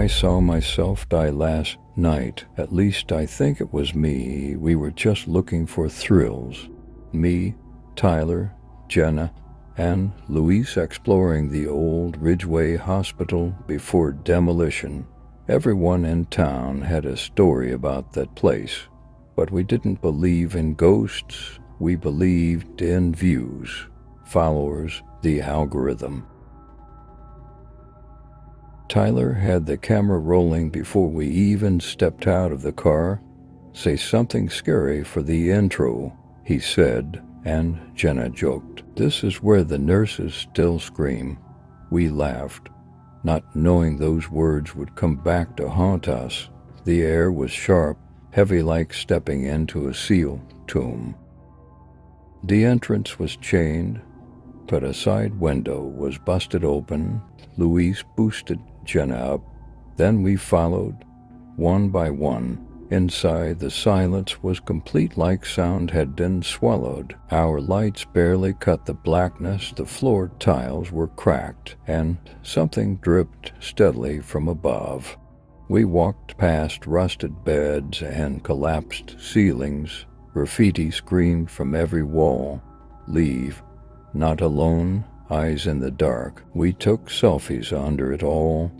I saw myself die last night. At least I think it was me. We were just looking for thrills. Me, Tyler, Jenna, and Luis exploring the old Ridgeway Hospital before demolition. Everyone in town had a story about that place, but we didn't believe in ghosts. We believed in views, followers, the algorithm. Tyler had the camera rolling before we even stepped out of the car. "Say something scary for the intro," he said, and Jenna joked, "This is where the nurses still scream." We laughed, not knowing those words would come back to haunt us. The air was sharp, heavy like stepping into a seal tomb. The entrance was chained, but a side window was busted open. Luis boosted Jenna up. Then we followed, one by one. Inside, the silence was complete, like sound had been swallowed. Our lights barely cut the blackness. The floor tiles were cracked, and something dripped steadily from above. We walked past rusted beds and collapsed ceilings. Graffiti screamed from every wall. "Leave. Not alone." Eyes in the dark. We took selfies under it all,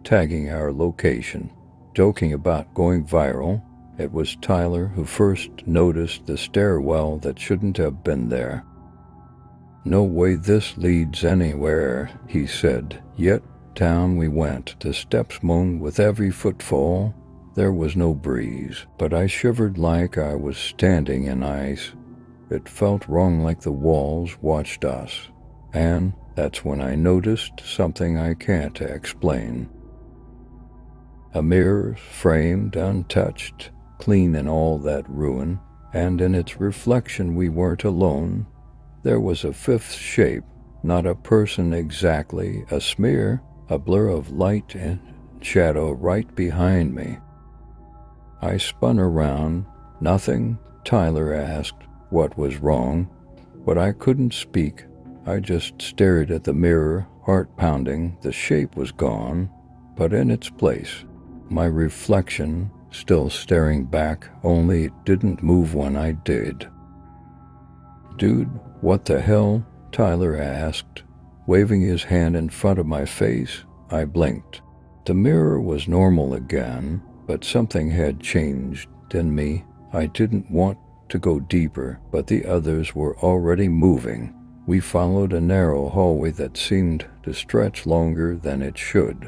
tagging our location, joking about going viral. It was Tyler who first noticed the stairwell that shouldn't have been there. "No way this leads anywhere," he said. Yet down we went. The steps moaned with every footfall. There was no breeze, but I shivered like I was standing in ice. It felt wrong, like the walls watched us. And that's when I noticed something I can't explain. A mirror framed, untouched, clean in all that ruin, and in its reflection we weren't alone. There was a fifth shape, not a person exactly, a smear, a blur of light and shadow right behind me. I spun around. "Nothing?" Tyler asked what was wrong, but I couldn't speak. I just stared at the mirror, heart pounding. The shape was gone, but in its place, my reflection still staring back, only it didn't move when I did. "Dude, what the hell?" Tyler asked, waving his hand in front of my face. I blinked. The mirror was normal again, but something had changed in me. I didn't want to go deeper, but the others were already moving. We followed a narrow hallway that seemed to stretch longer than it should.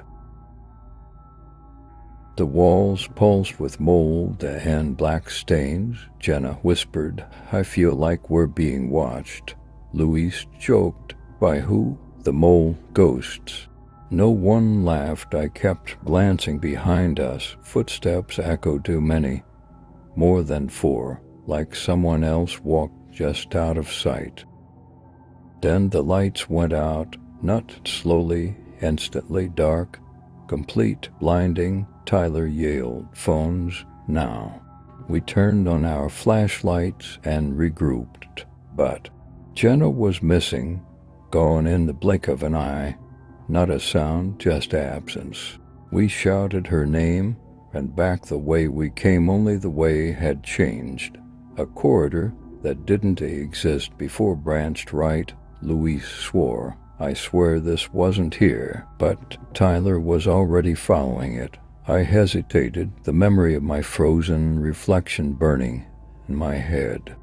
The walls pulsed with mold and black stains. Jenna whispered, "I feel like we're being watched." Luis joked, "By who?" "The mole ghosts." No one laughed. I kept glancing behind us. Footsteps echoed too many. More than 4, like someone else walked just out of sight. Then the lights went out, not slowly, instantly dark, complete, blinding. Tyler yelled, "Phones, now." We turned on our flashlights and regrouped, but Jenna was missing, gone in the blink of an eye. Not a sound, just absence. We shouted her name, and back the way we came, only the way had changed. A corridor that didn't exist before branched right. Luis swore, "I swear this wasn't here," but Tyler was already following it. I hesitated, the memory of my frozen reflection burning in my head.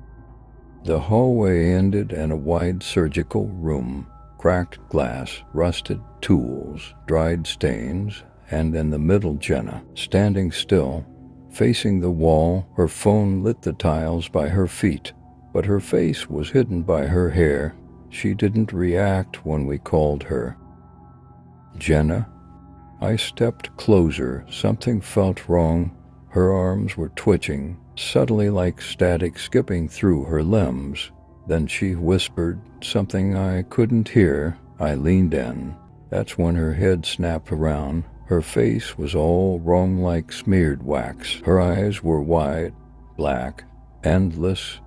The hallway ended in a wide surgical room, cracked glass, rusted tools, dried stains, and in the middle Jenna, standing still, facing the wall. Her phone lit the tiles by her feet, but her face was hidden by her hair. She didn't react when we called her. "Jenna?" I stepped closer. Something felt wrong. Her arms were twitching, subtly, like static skipping through her limbs. Then she whispered something I couldn't hear. I leaned in. That's when her head snapped around. Her face was all wrong, like smeared wax. Her eyes were wide, black, endless.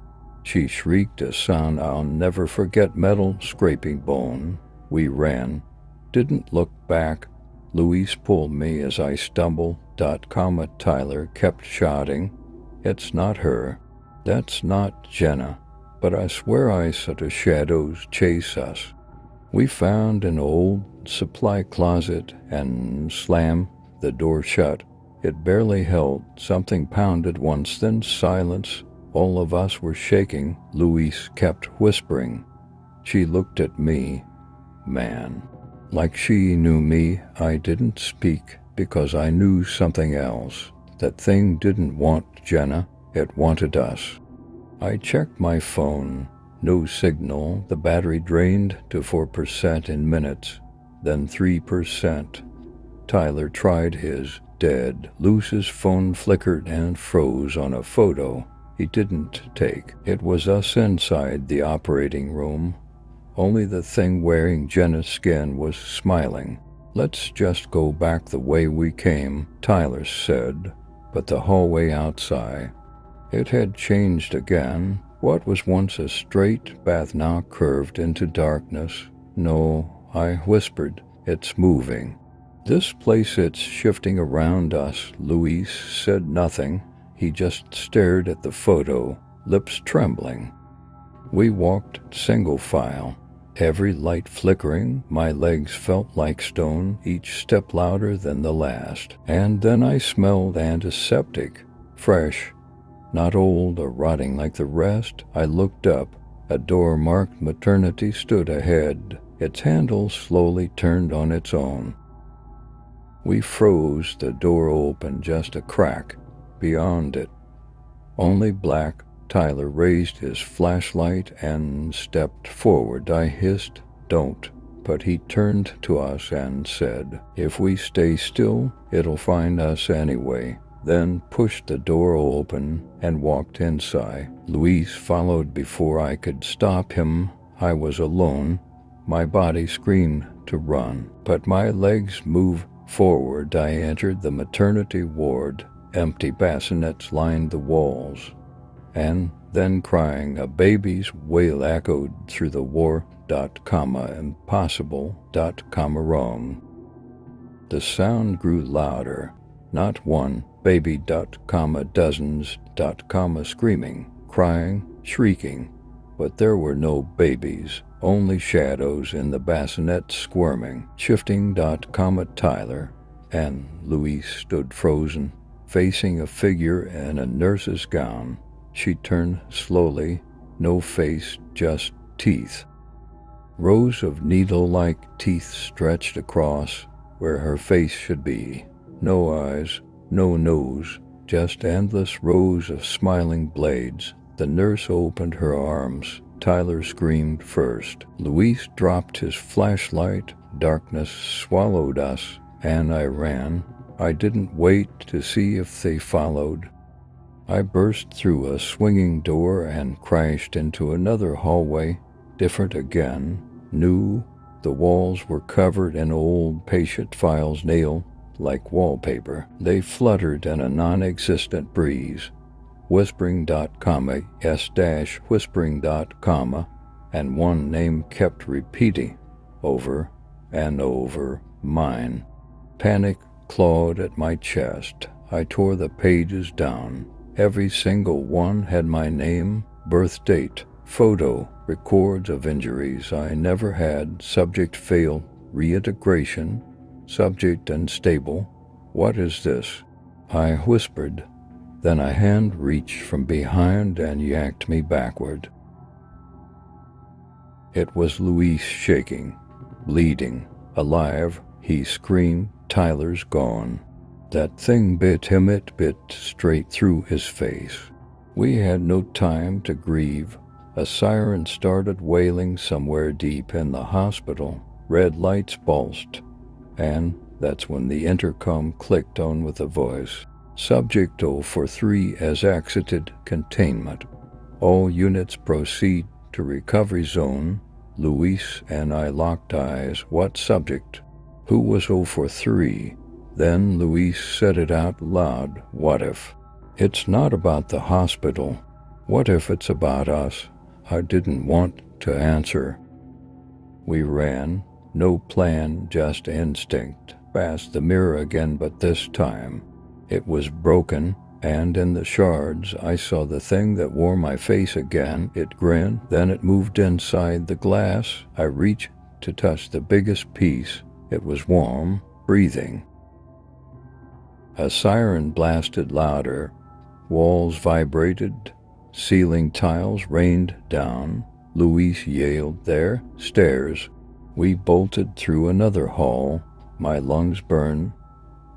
She shrieked a sound I'll never forget, metal scraping bone. We ran, didn't look back. Luis pulled me as I stumbled. Tyler kept shouting, "It's not her. That's not Jenna." But I swear I saw the shadows chase us. We found an old supply closet and slammed the door shut. It barely held. Something pounded once, then silence. All of us were shaking. Luis kept whispering. She looked at me. Man. Like she knew me. I didn't speak because I knew something else. That thing didn't want Jenna. It wanted us. I checked my phone. No signal. The battery drained to 4% in minutes, then 3%. Tyler tried his. Dead. Luce's phone flickered and froze on a photo he didn't take. It was us inside the operating room. Only the thing wearing Jenna's skin was smiling. "Let's just go back the way we came," Tyler said. But the hallway outside, it had changed again. What was once a straight path now curved into darkness. "No," I whispered. "It's moving. This place, it's shifting around us." Luis said nothing. He just stared at the photo, lips trembling. We walked single file, every light flickering. My legs felt like stone, each step louder than the last. And then I smelled antiseptic, fresh, not old or rotting like the rest. I looked up. A door marked maternity stood ahead. Its handle slowly turned on its own. We froze. The door opened, just a crack. Beyond it, only black. Tyler raised his flashlight and stepped forward. I hissed, "Don't." But he turned to us and said, "If we stay still, it'll find us anyway." Then pushed the door open and walked inside. Luis followed before I could stop him. I was alone. My body screamed to run, but my legs moved forward. I entered the maternity ward. Empty bassinets lined the walls. And then crying, a baby's wail echoed through the war. Impossible. Wrong. The sound grew louder. Not one baby. Dozens. Screaming, crying, shrieking. But there were no babies. Only shadows in the bassinet squirming, shifting. Tyler and Luis stood frozen, facing a figure in a nurse's gown. She turned slowly, no face, just teeth. Rows of needle-like teeth stretched across where her face should be. No eyes, no nose, just endless rows of smiling blades. The nurse opened her arms. Tyler screamed first. Luis dropped his flashlight. Darkness swallowed us, and I ran. I didn't wait to see if they followed. I burst through a swinging door and crashed into another hallway, different again, new. The walls were covered in old patient files nailed like wallpaper. They fluttered in a non-existent breeze. Whispering. Whispering. And one name kept repeating over and over, mine. Panic clawed at my chest. I tore the pages down. Every single one had my name, birth date, photo, records of injuries I never had. Subject failed, reintegration, subject unstable. What is this? I whispered. Then a hand reached from behind and yanked me backward. It was Luis, shaking, bleeding, alive. He screamed, "Tyler's gone." That thing bit him. It bit straight through his face. We had no time to grieve. A siren started wailing somewhere deep in the hospital. Red lights pulsed. And that's when the intercom clicked on with a voice. Subject 043 has exited containment. All units proceed to recovery zone. Luis and I locked eyes. What subject? Who was 043? Then Luis said it out loud. What if? It's not about the hospital. What if it's about us? I didn't want to answer. We ran. No plan, just instinct. past the mirror again, but this time it was broken, and in the shards I saw the thing that wore my face again. It grinned, then it moved inside the glass. I reached to touch the biggest piece. It was warm, breathing. A siren blasted louder. Walls vibrated. Ceiling tiles rained down. Luis yelled, "There, stairs." We bolted through another hall. My lungs burned.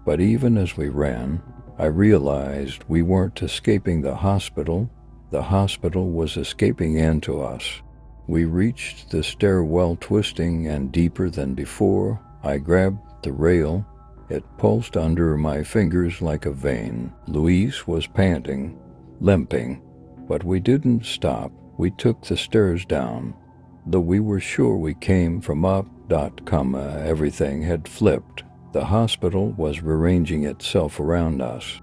But even as we ran, I realized we weren't escaping the hospital. The hospital was escaping into us. We reached the stairwell, twisting and deeper than before. I grabbed the rail. It pulsed under my fingers like a vein. Luis was panting, limping, but we didn't stop. We took the stairs down. Though we were sure we came from up, everything had flipped. The hospital was rearranging itself around us.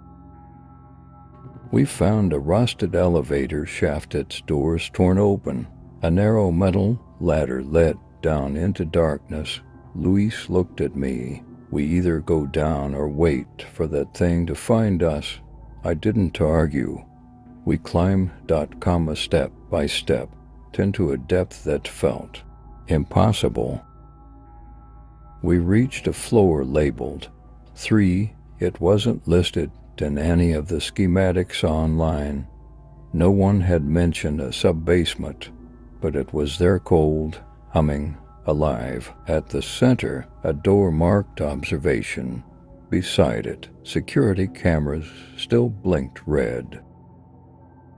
We found a rusted elevator shaft, its doors torn open. A narrow metal ladder led down into darkness. Luis looked at me. We either go down or wait for that thing to find us. I didn't argue. We climbed, step by step, into a depth that felt impossible. We reached a floor labeled 3. It wasn't listed in any of the schematics online. No one had mentioned a sub-basement, but it was there, cold, humming, alive. At the center, a door marked observation. Beside it, security cameras still blinked red.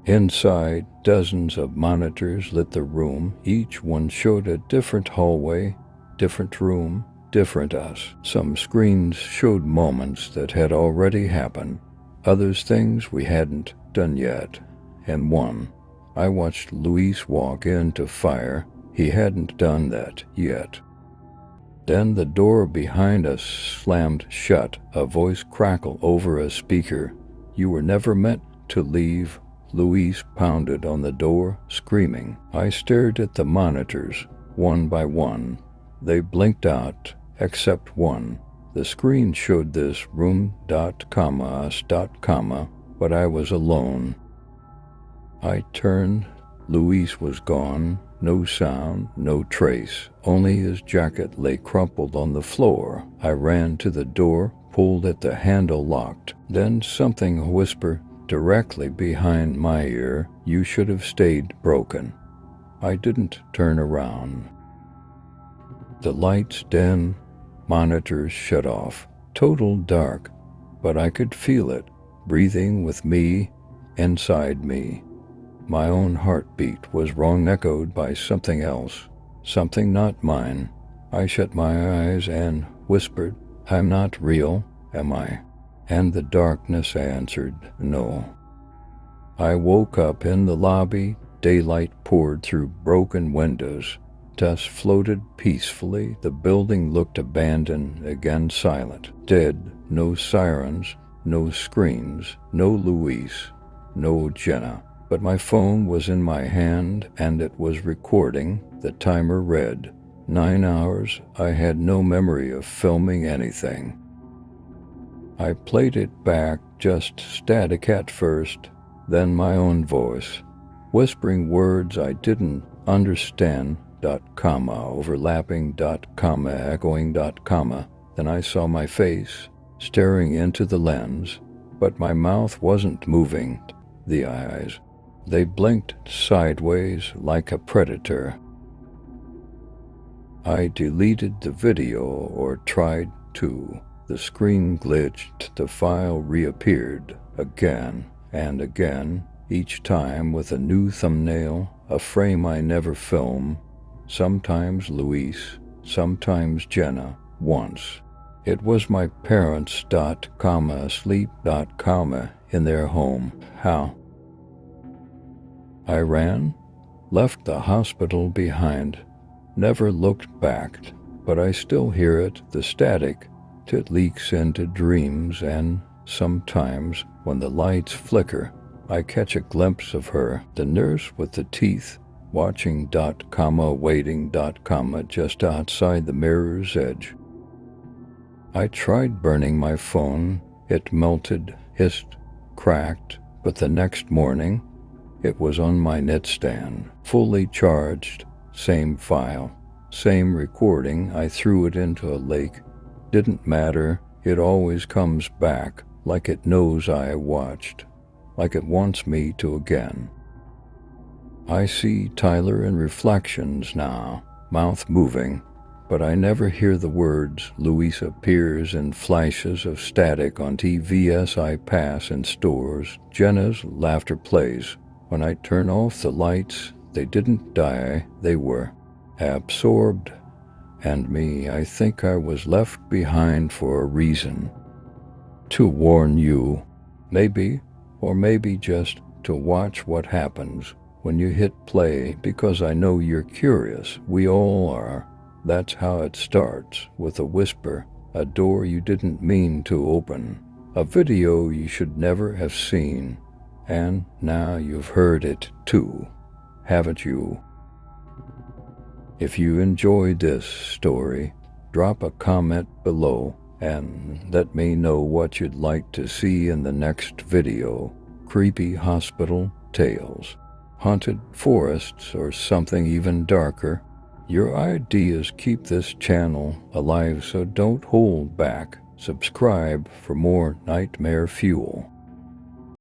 Inside, dozens of monitors lit the room. Each one showed a different hallway, different room, different us. Some screens showed moments that had already happened, others things we hadn't done yet. And one, I watched Luis walk into fire. He hadn't done that yet. Then the door behind us slammed shut. A voice crackled over a speaker. "You were never meant to leave." Luis pounded on the door, screaming. I stared at the monitors, one by one. They blinked out, except one. The screen showed this room, us, but I was alone. I turned. Luis was gone. No sound, no trace. Only his jacket lay crumpled on the floor. I ran to the door, pulled at the handle, locked. Then something whispered directly behind my ear, "You should have stayed." Broken. I didn't turn around. The lights dim, monitors shut off, total dark, but I could feel it, breathing with me, inside me. My own heartbeat was wrong, echoed by something else, something not mine. I shut my eyes and whispered, "I'm not real, am I?" And the darkness answered, "No." I woke up in the lobby. Daylight poured through broken windows. Dust floated peacefully. The building looked abandoned, again silent, dead. No sirens, no screams, no Luis, no Jenna. But my phone was in my hand, and it was recording. The timer read 9 hours. I had no memory of filming anything. I played it back, just static at first, then my own voice, whispering words I didn't understand, overlapping, echoing, Then I saw my face, staring into the lens, but my mouth wasn't moving. The eyes, they blinked sideways like a predator. I deleted the video, or tried to. The screen glitched, the file reappeared again and again, each time with a new thumbnail, a frame I never film. Sometimes Luis, sometimes Jenna, once. It was my parents, asleep, in their home. How? I ran, left the hospital behind, never looked back, but I still hear it, the static. It leaks into dreams, and sometimes, when the lights flicker, I catch a glimpse of her, the nurse with the teeth, watching, waiting, just outside the mirror's edge. I tried burning my phone. It melted, hissed, cracked, but the next morning, it was on my nightstand, fully charged, same file, same recording. I threw it into a lake. Didn't matter, it always comes back, like it knows I watched, like it wants me to again. I see Tyler in reflections now, mouth moving, but I never hear the words. Luis appears in flashes of static on TV as I pass in stores. Jenna's laughter plays. When I turn off the lights, they didn't die, they were absorbed. And me, I think I was left behind for a reason. To warn you, maybe, or maybe just to watch what happens when you hit play, because I know you're curious. We all are. That's how it starts, with a whisper, a door you didn't mean to open, a video you should never have seen, and now you've heard it too, haven't you? If you enjoyed this story, drop a comment below and let me know what you'd like to see in the next video. Creepy hospital tales, haunted forests, or something even darker. Your ideas keep this channel alive, so don't hold back. Subscribe for more nightmare fuel.